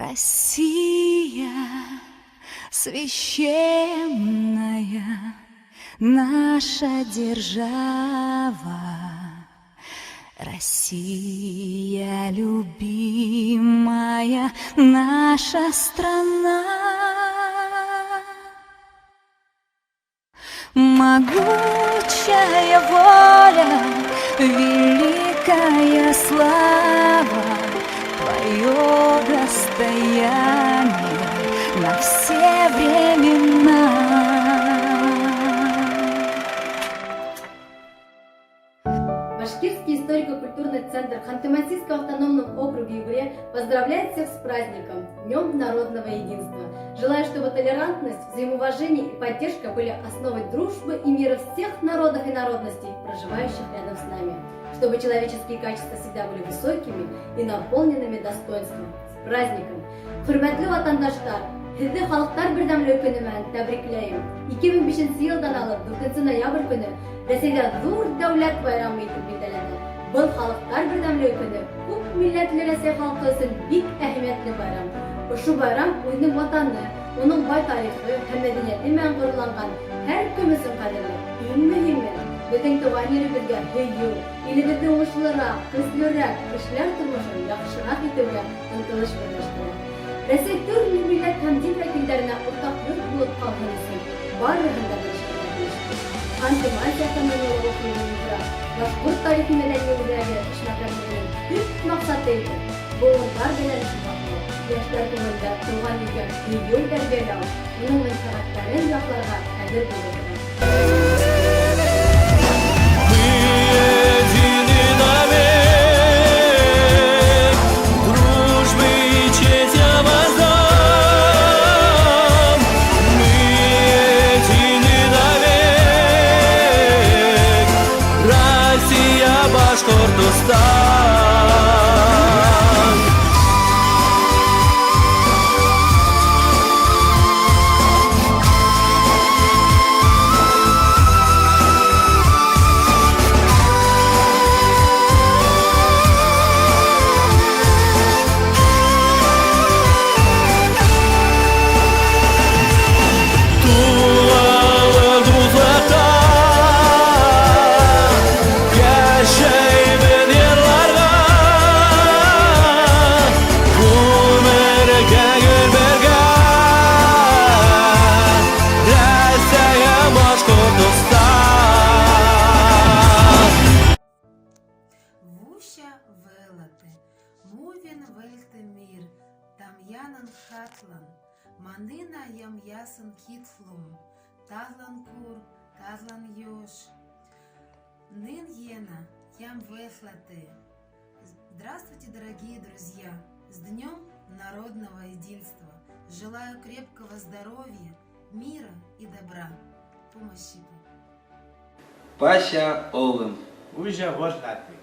Россия священная, наша держава, Россия любимая, наша страна. Могучая воля, великая слава, твое достояние на все времена. Башкирский историко-культурный центр в Ханты-Мансийском автономном округе Югре поздравляет всех с праздником, Днем народного единства. Желаю, чтобы толерантность, взаимоуважение и поддержка были основой дружбы и мира всех народов и народностей, проживающих рядом с нами. Чтобы человеческие качества всегда были высокими и наполненными достоинством. С праздником! Hürmetli vatandaşlar, sizi Halklar Birleşimi günü bilen tebrikleyim. 2005 yıldan alıp 4 noyabr günü Rossiyada zo'r davlat bayrami etib belgilandi. Bu Halklar Birleşimi günü ko'p millatli Rossiya xalqi uchun bek ahamiyatli bayram. Şu bayram o'zining vatani, uning boy tarixi ham madaniyati bilan qurulgan har kimizin qadrli. Eng muhimi, bizning tugan yerimizga hayyu, elimizni o'ng'ishliroq, huzurliroq, kishilar turmushini yaxshiroq etishga intilish birlashtiradi. Rossiya turli millat ham din vakillarına o'rtoq yurt bo'lib qolgani uchun barlig'ini birlashtiradi. Xanты-Mansiya автономиялы округында башкорт тарихи мәдәни үзәге эшмәкәрлегенең төп максаты буыннар белән җибаклау, яшьләр күңелендә туган җиргә һөйдәр тәрбияләү, уның мәнфәгатьләрен якларга әзер булу. Мувин Вельтемир, Тамьянан Хатлан, Манына Ямясан Хитфлум, Таглан Кур, Таглан Йош, Нын Ена, Ям Вехлате. Здравствуйте, дорогие друзья! С Днем Народного Единства! Желаю крепкого здоровья, мира и добра. Помощи. Паша Олым. Уже вождати.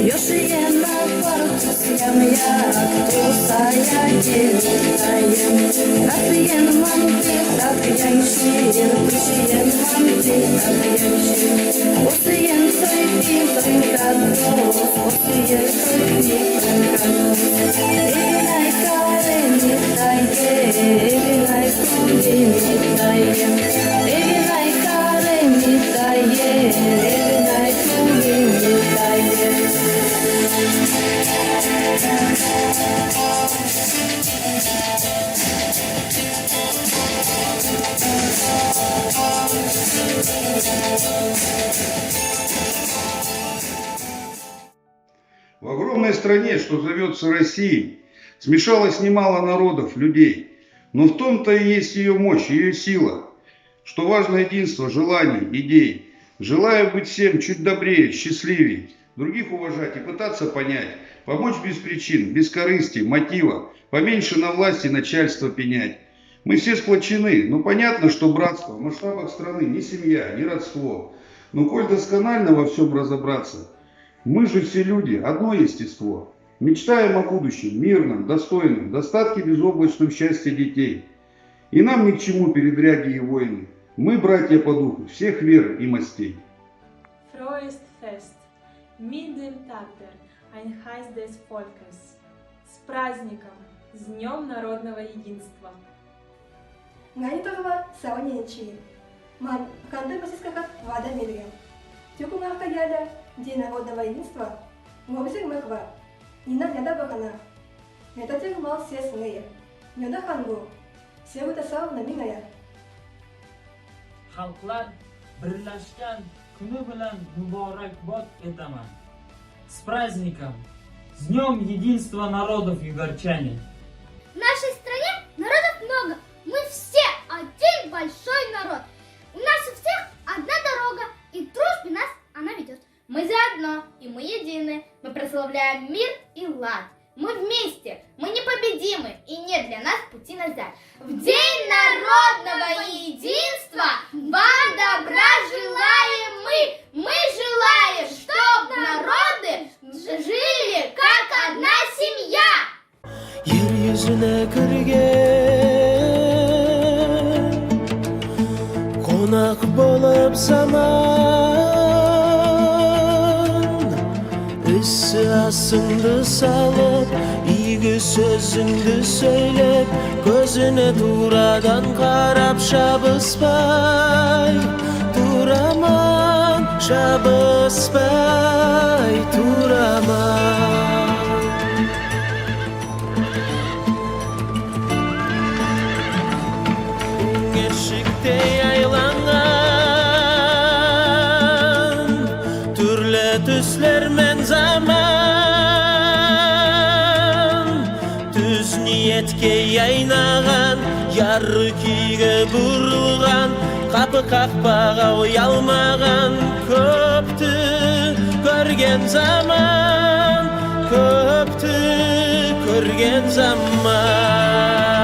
Юшиена парусям я тусая гелитаем. Рапиен манти, рапиен шир, тушиен манти, стране, что зовется Россией, смешалось немало народов, людей. Но в том-то и есть ее мощь, ее сила, что важно единство желаний, идей. Желаю быть всем чуть добрее, счастливее, других уважать и пытаться понять, помочь без причин, без корысти, мотива, поменьше на власти начальство пенять. Мы все сплочены, но понятно, что братство в масштабах страны не семья, не родство. Но коль досконально во всем разобраться, мы же все люди, одно естество. Мечтаем о будущем, мирном, достойном, достатке безоблачном счастья детей. И нам ни к чему передряги и войны. Мы братья по духу, всех вер и мастей. Frohes Fest, mit dem Tag der Einheit des Volkes. С праздником, с Днем народного единства. Ганитова Саваненчи. Ман Ханты-Масискаха Вада Милья. Тюкунга Каяда, День народного единства. Мобзик Мэква. Нина Няда Бакана. Метатик Мал Сесные. Няда Хангу. Севута Сав Наминая. Xalqlar birlashgan kuni bilan muborakbod etaman. С праздником! С Днем единства народов, югорчане! В нашей стране народов много. Мы все один большой народ. У нас у всех одна дорога, и к дружбе нас она ведет. Мы заодно, и мы едины. Мы прославляем мир и лад. Мы вместе, мы непобедимы, и нет для нас пути назад. В День народного единства вам добра желаем мы. Мы желаем, чтоб народы жили как одна семья. Yer yüzüne kirgen konak bolup zaman üssü asındı salıp iyi sözündü söylep gözüne duradan karap şabıspay duraman şabıspay duraman. Eşikte yaylanan türlü tüslermen zaman düz niyetke yaynagan yarı kiyge burulgan kapı kakpaga uyalmagan köptü görgen zaman köptü görgen zaman.